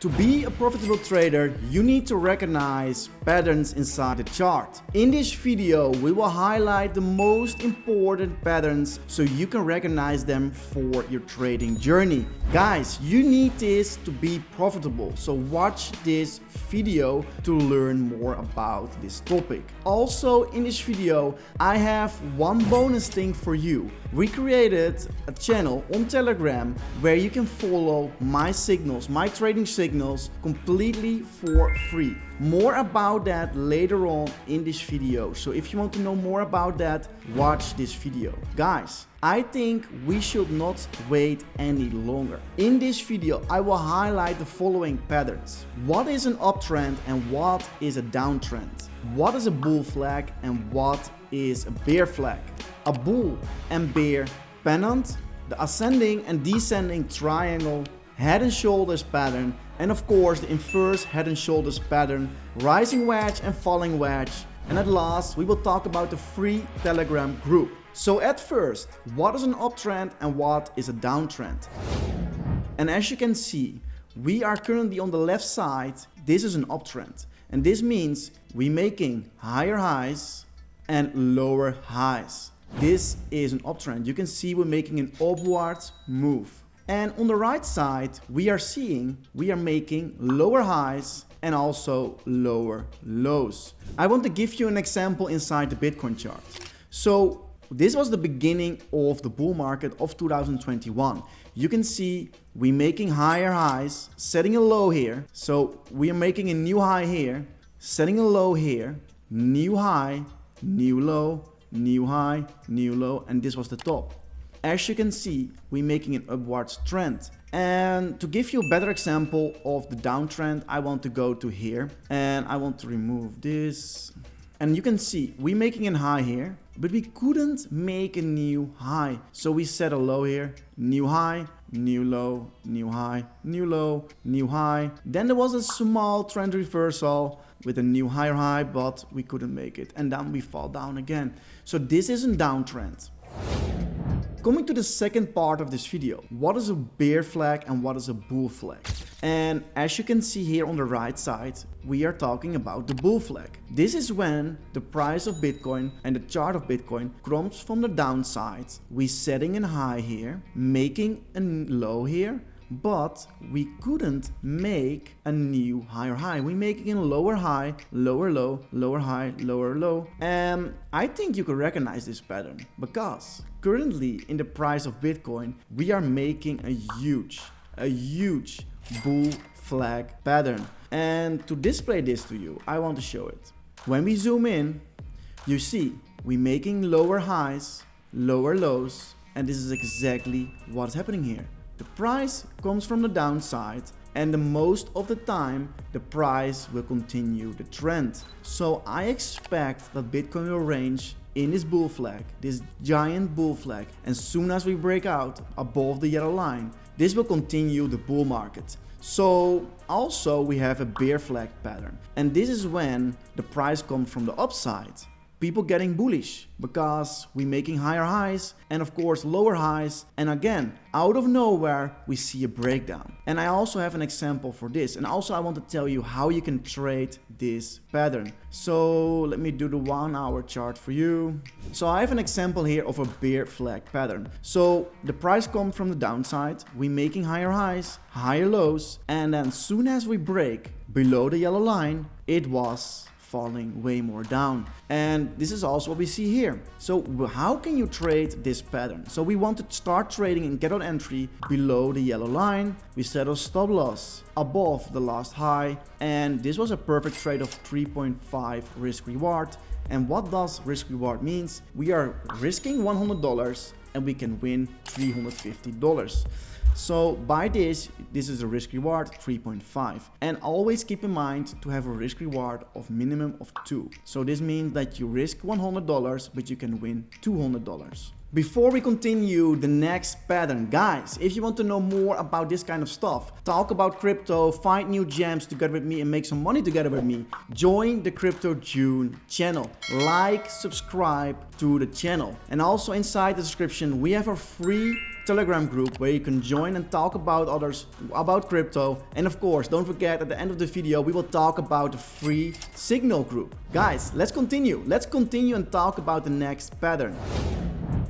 To be a profitable trader, you need to recognize patterns inside the chart. In this video, we will highlight the most important patterns so you can recognize them for your trading journey. Guys, you need this to be profitable, so watch this video to learn more about this topic. Also, in this video, I have one bonus thing for you. We created a channel on Telegram where you can follow my signals, my trading signals, completely for free. More about that later on in this video. So if you want to know more about that, watch this video. Guys, I think we should not wait any longer. In this video, I will highlight the following patterns. What is an uptrend and what is a downtrend? What is a bull flag and what is a bear flag? A bull and bear pennant, the ascending and descending triangle, head and shoulders pattern, and of course the inverse head and shoulders pattern, rising wedge and falling wedge. And at last, we will talk about the free Telegram group. So at first, what is an uptrend and what is a downtrend? And as you can see, we are currently on the left side. This is an uptrend. And this means we're making higher highs and lower highs. This is an uptrend. You can see we're making an upward move. And on the right side, we are making lower highs and also lower lows. I want to give you an example inside the Bitcoin chart. So this was the beginning of the bull market of 2021. You can see we're making higher highs, setting a low here. So we are making a new high here, setting a low here, new high, new low, new high, new low, and this was the top. As you can see, we're making an upwards trend. And to give you a better example of the downtrend, I want to go to here and I want to remove this. And you can see we're making a high here, but we couldn't make a new high. So we set a low here, new high, new low, new high, new low, new high. Then there was a small trend reversal with a new higher high, but we couldn't make it. And then we fall down again. So this is a downtrend. Coming to the second part of this video, what is a bear flag and what is a bull flag? And as you can see here on the right side, we are talking about the bull flag. This is when the price of Bitcoin and the chart of Bitcoin comes from the downside. We're setting a high here, making a low here, but we couldn't make a new higher high. We're making a lower high, lower low, lower high, lower low. And I think you can recognize this pattern because currently in the price of Bitcoin, we are making a huge bull flag pattern. And to display this to you, I want to show it. When we zoom in, you see we're making lower highs, lower lows, and this is exactly what's happening here. The price comes from the downside and the most of the time the price will continue the trend. So I expect that Bitcoin will range in this bull flag, this giant bull flag, and soon as we break out above the yellow line, this will continue the bull market. So also we have a bear flag pattern, and this is when the price comes from the upside. People getting bullish because we're making higher highs and of course lower highs, and again out of nowhere we see a breakdown. And I also have an example for this, and also I want to tell you how you can trade this pattern. So let me do the 1 hour chart for you. So I have an example here of a bear flag pattern. So the price comes from the downside, we're making higher highs, higher lows, and then soon as we break below the yellow line, it was falling way more down. And this is also what we see here. So how can you trade this pattern? So we want to start trading and get an entry below the yellow line. We set a stop loss above the last high, and this was a perfect trade of 3.5 risk reward. And what does risk reward means? We are risking $100 and we can win $350. So by this is a risk reward 3.5, and always keep in mind to have a risk reward of minimum of 2. So this means that you risk $100 but you can win $200. Before we continue the next pattern, guys, if you want to know more about this kind of stuff, talk about crypto, find new gems together with me and make some money together with me, join the Crypto June channel. Like, subscribe to the channel. And also inside the description, we have a free Telegram group where you can join and talk about others about crypto. And of course, don't forget at the end of the video, we will talk about the free Signal group. Guys, let's continue. Let's continue and talk about the next pattern.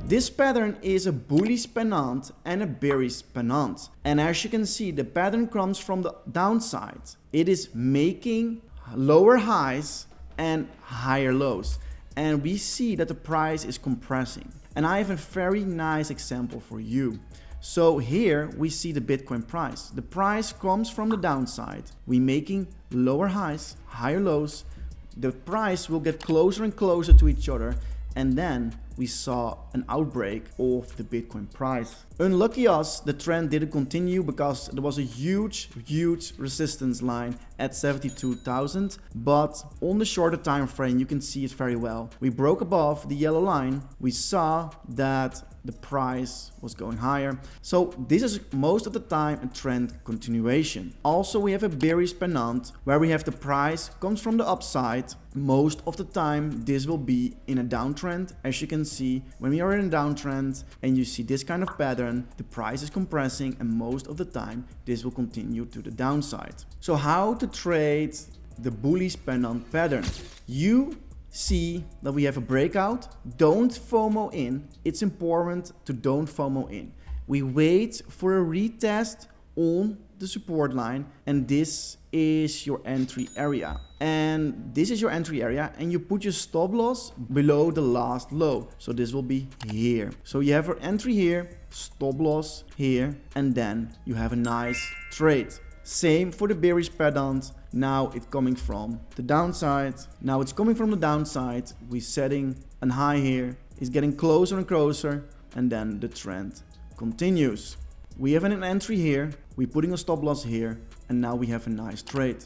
This pattern is a bullish pennant and a bearish pennant. And as you can see, the pattern comes from the downside. It is making lower highs and higher lows. And we see that the price is compressing. And I have a very nice example for you. So here we see the Bitcoin price. The price comes from the downside. We're making lower highs, higher lows. The price will get closer and closer to each other. And then we saw an outbreak of the Bitcoin price. Unlucky us, the trend didn't continue because there was a huge resistance line at 72,000. But on the shorter time frame, you can see it very well. We broke above the yellow line. We saw that the price was going higher. So this is most of the time a trend continuation. Also, we have a bearish pennant where we have the price comes from the upside. Most of the time this will be in a downtrend. As you can see, when we are in a downtrend and you see this kind of pattern, the price is compressing, and most of the time this will continue to the downside. So how to trade the bullish pennant pattern? You see that we have a breakout. Don't FOMO in. It's important to don't FOMO in. We wait for a retest on the support line, and this is your entry area. And this is your entry area, and you put your stop loss below the last low. So this will be here. So you have your entry here, stop loss here, and then you have a nice trade. Same for the bearish pennant. Now it's coming from the downside. Now it's coming from the downside. We're setting a high here. It's getting closer and closer, and then the trend continues. We have an entry here. We're putting a stop loss here, and now we have a nice trade.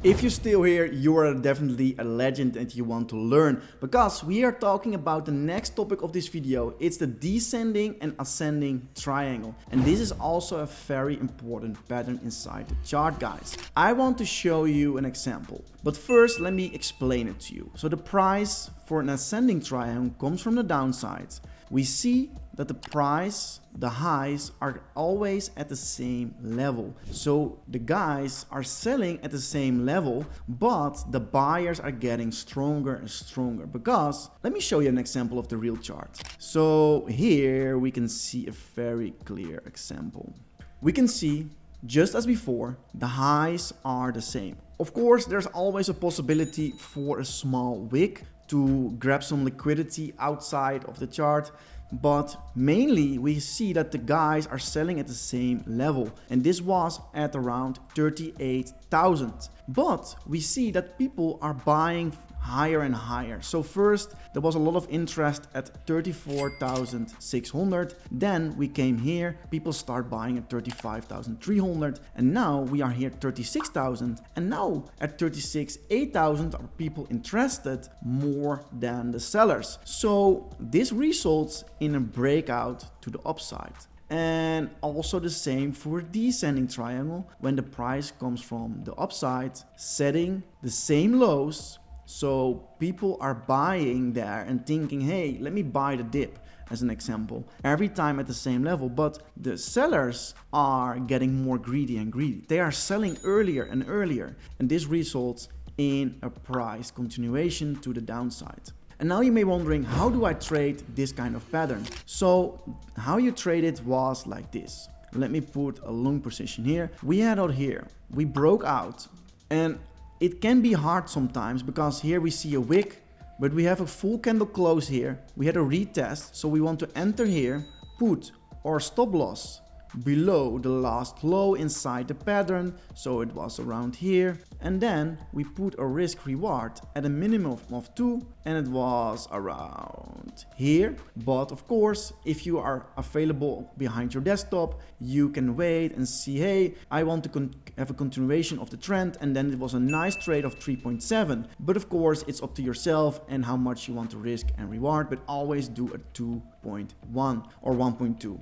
If you're still here, you are definitely a legend and you want to learn, because we are talking about the next topic of this video. It's the descending and ascending triangle. And this is also a very important pattern inside the chart, guys. I want to show you an example, but first let me explain it to you. So the price for an ascending triangle comes from the downside. We see that the price, the highs are always at the same level. So the guys are selling at the same level, but the buyers are getting stronger and stronger, because let me show you an example of the real chart. So here we can see a very clear example. We can see, just as before, the highs are the same. Of course, there's always a possibility for a small wick to grab some liquidity outside of the chart. But mainly we see that the guys are selling at the same level, and this was at around 38,000. But we see that people are buying higher and higher. So first there was a lot of interest at 34,600. Then we came here, people start buying at 35,300, and now we are here at 36,000, and now at 36,800 are people interested more than the sellers. So this results in a breakout to the upside. And also the same for descending triangle, when the price comes from the upside, setting the same lows. So people are buying there and thinking, hey, let me buy the dip, as an example, every time at the same level. But the sellers are getting more greedy and greedy. They are selling earlier and earlier, and this results in a price continuation to the downside. And now you may be wondering, how do I trade this kind of pattern? So how you trade it was like this. Let me put a long position here. We had out here, we broke out, and it can be hard sometimes because here we see a wick, but we have a full candle close here. We had a retest, so we want to enter here, put our stop loss below the last low inside the pattern, so it was around here, and then we put a risk reward at a minimum of 2, and it was around here. But of course, if you are available behind your desktop, you can wait and see, hey, I want to have a continuation of the trend, and then it was a nice trade of 3.7. But of course, it's up to yourself and how much you want to risk and reward, but always do a 2.1 or 1.2.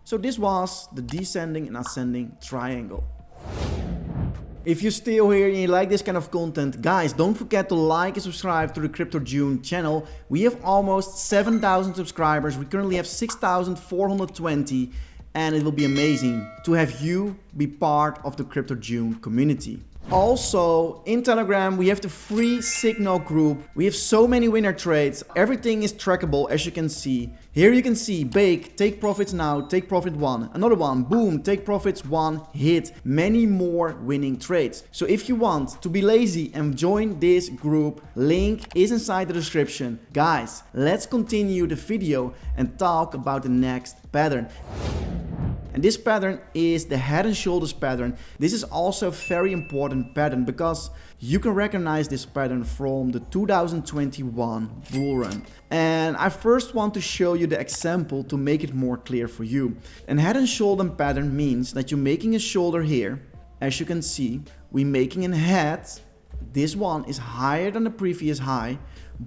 So this was the descending and ascending triangle. If you're still here and you like this kind of content, guys, don't forget to like and subscribe to the Crypto June channel. We have almost 7,000 subscribers. We currently have 6,420, and it will be amazing to have you be part of the Crypto June community. Also, in Telegram, we have the free Signal group. We have so many winner trades. Everything is trackable, as you can see. Here you can see bake, take profits now, take profit 1. Another one, boom, take profits 1, hit. Many more winning trades. So if you want to be lazy and join this group, link is inside the description. Guys, let's continue the video and talk about the next pattern. And this pattern is the head and shoulders pattern. This is also a very important pattern because you can recognize this pattern from the 2021 bull run. And I first want to show you the example to make it more clear for you. And head and shoulder pattern means that you're making a shoulder here. As you can see, we're making a head. This one is higher than the previous high,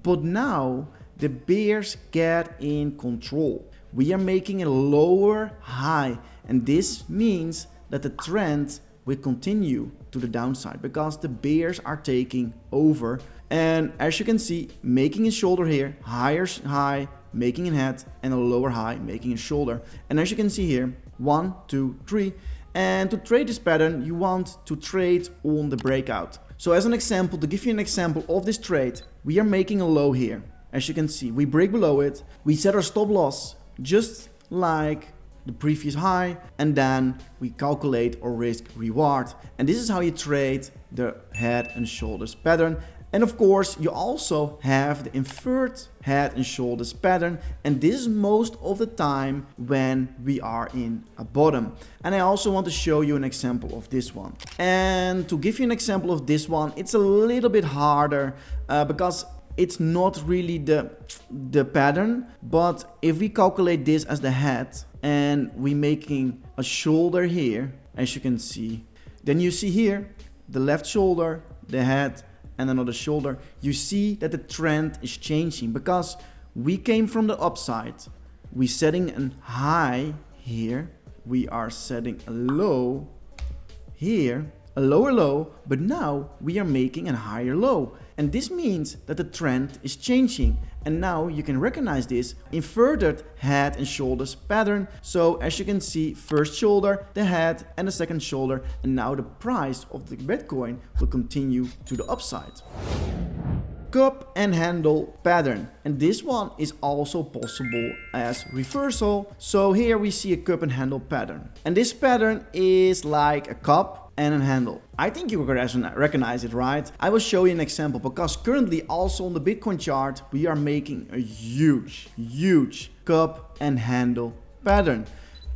but now the bears get in control. We are making a lower high, and this means that the trend will continue to the downside because the bears are taking over. And as you can see, making a shoulder here, higher high, making a head, and a lower high, making a shoulder. And as you can see here, 1, 2, 3. And to trade this pattern, you want to trade on the breakout. So as an example, to give you an example of this trade, we are making a low here. As you can see, we break below it, we set our stop loss just like the previous high, and then we calculate our risk reward. And this is how you trade the head and shoulders pattern. And of course, you also have the inverted head and shoulders pattern, and this is most of the time when we are in a bottom. And I also want to show you an example of this one. And to give you an example of this one, it's a little bit harder because it's not really the pattern, but if we calculate this as the head and we're making a shoulder here, as you can see, then you see here the left shoulder, the head, and another shoulder. You see that the trend is changing because we came from the upside. We're setting a high here, we are setting a low here, a lower low, but now we are making a higher low. And this means that the trend is changing. And now you can recognize this inverted head and shoulders pattern. So as you can see, first shoulder, the head, and the second shoulder. And now the price of the Bitcoin will continue to the upside. Cup and handle pattern, and this one is also possible as reversal. So here we see a cup and handle pattern, and this pattern is like a cup and a handle. I think you can recognize it, right? I will show you an example because currently also on the Bitcoin chart we are making a huge cup and handle pattern,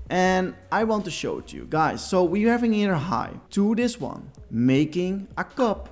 and I want to show it to you guys. So we're having here a high to this one, making a cup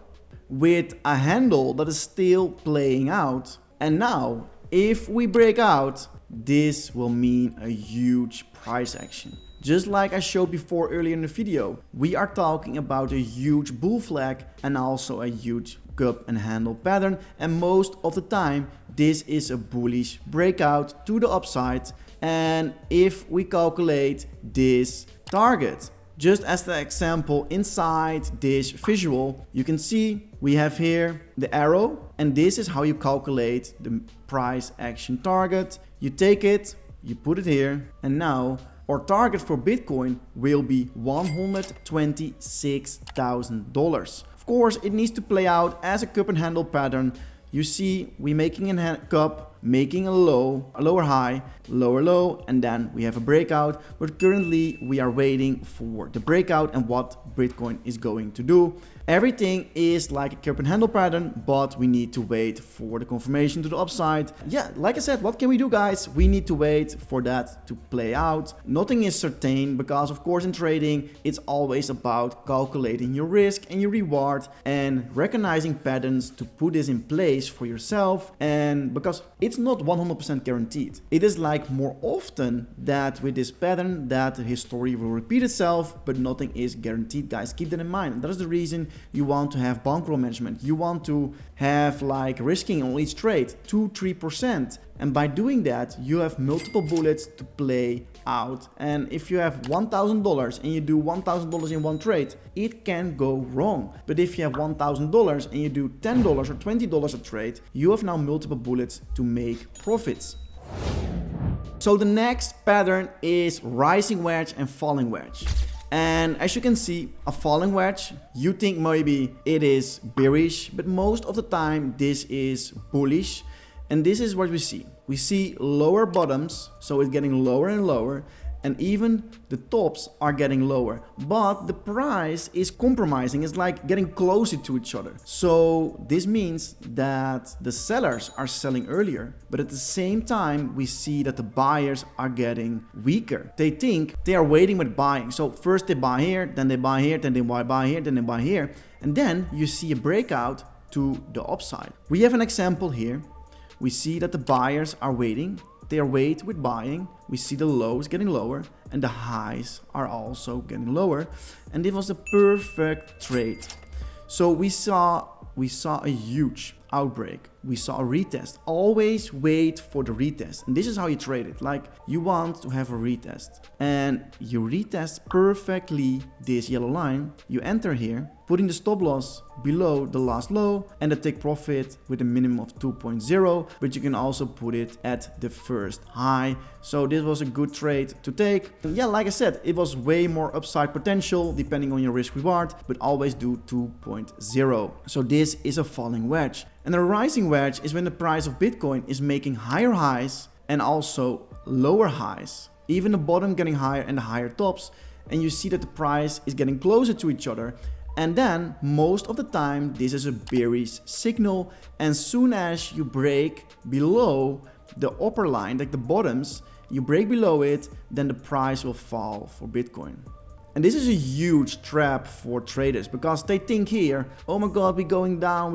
with a handle that is still playing out. And now if we break out, this will mean a huge price action. Just like I showed before earlier in the video, we are talking about a huge bull flag and also a huge cup and handle pattern, and most of the time this is a bullish breakout to the upside. And if we calculate this target, just as the example inside this visual, you can see we have here the arrow, and this is how you calculate the price action target. You take it, you put it here, and now our target for Bitcoin will be $126,000. Of course, it needs to play out as a cup and handle pattern. You see, we're making a cup, making a low, a lower high, lower low, and then we have a breakout. But currently we are waiting for the breakout and what Bitcoin is going to do. Everything is like a cup and handle pattern, but we need to wait for the confirmation to the upside. Yeah, like I said, what can we do, guys? We need to wait for that to play out. Nothing is certain because, of course, in trading, it's always about calculating your risk and your reward and recognizing patterns to put this in place for yourself. And because it's not 100% guaranteed. It is like more often that with this pattern that the history will repeat itself, but nothing is guaranteed, guys. Keep that in mind. And that is the reason you want to have bankroll management. You want to have like risking on each trade 2-3%. And by doing that, you have multiple bullets to play out. And if you have $1,000 and you do $1,000 in one trade, it can go wrong. But if you have $1,000 and you do $10 or $20 a trade, you have now multiple bullets to make profits. So the next pattern is rising wedge and falling wedge. And as you can see, a falling wedge, you think maybe it is bearish, but most of the time this is bullish. And this is what we see. We see lower bottoms, so it's getting lower and lower, and even the tops are getting lower. But the price is compromising, it's like getting closer to each other. So this means that the sellers are selling earlier, but at the same time, we see that the buyers are getting weaker. They think they are waiting with buying. So first they buy here, then they buy here, then they buy here, then they buy here. And then you see a breakout to the upside. We have an example here. We see that the buyers are waiting. They are wait with buying. We see the lows getting lower and the highs are also getting lower. And it was a perfect trade. So we saw a huge outbreak. We saw a retest. Always wait for the retest. And this is how you trade it. Like you want to have a retest and you retest perfectly this yellow line. You enter here, putting the stop loss below the last low and the take profit with a minimum of 2.0, but you can also put it at the first high. So this was a good trade to take. And yeah, like I said, it was way more upside potential depending on your risk reward, but always do 2.0. So this is a falling wedge. And a rising wedge is when the price of Bitcoin is making higher highs and also lower highs, even the bottom getting higher and the higher tops. And you see that the price is getting closer to each other. And then most of the time, this is a bearish signal. And soon as you break below the upper line, like the bottoms, you break below it, then the price will fall for Bitcoin. And this is a huge trap for traders because they think here, oh my God, we're going down,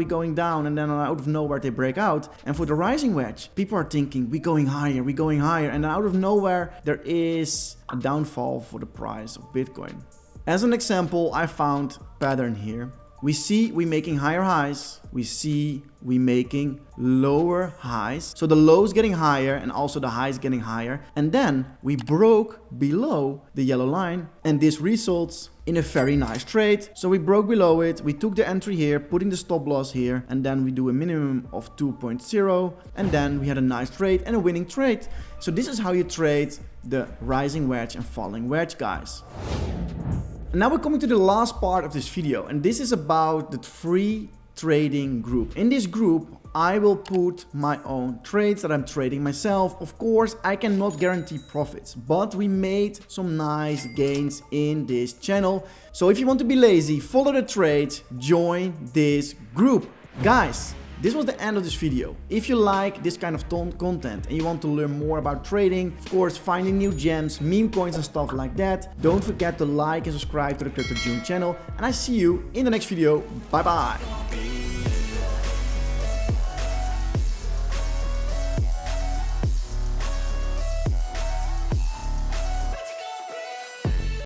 and then out of nowhere they break out. And for the rising wedge, people are thinking we're going higher, and out of nowhere there is a downfall for the price of Bitcoin. As an example, I found pattern here. We see we making higher highs, we see we making lower highs. So the lows getting higher and also the highs getting higher. And then we broke below the yellow line and this results in a very nice trade. So we broke below it, we took the entry here, putting the stop loss here, and then we do a minimum of 2.0, and then we had a nice trade and a winning trade. So this is how you trade the rising wedge and falling wedge, guys. Now we're coming to the last part of this video, and this is about the free trading group. In this group, I will put my own trades that I'm trading myself. Of course, I cannot guarantee profits, but we made some nice gains in this channel. So if you want to be lazy, follow the trades, join this group. Guys, this was the end of this video. If you like this kind of content and you want to learn more about trading, of course, finding new gems, meme coins and stuff like that, don't forget to like and subscribe to the Crypto June channel. And I see you in the next video. Bye bye.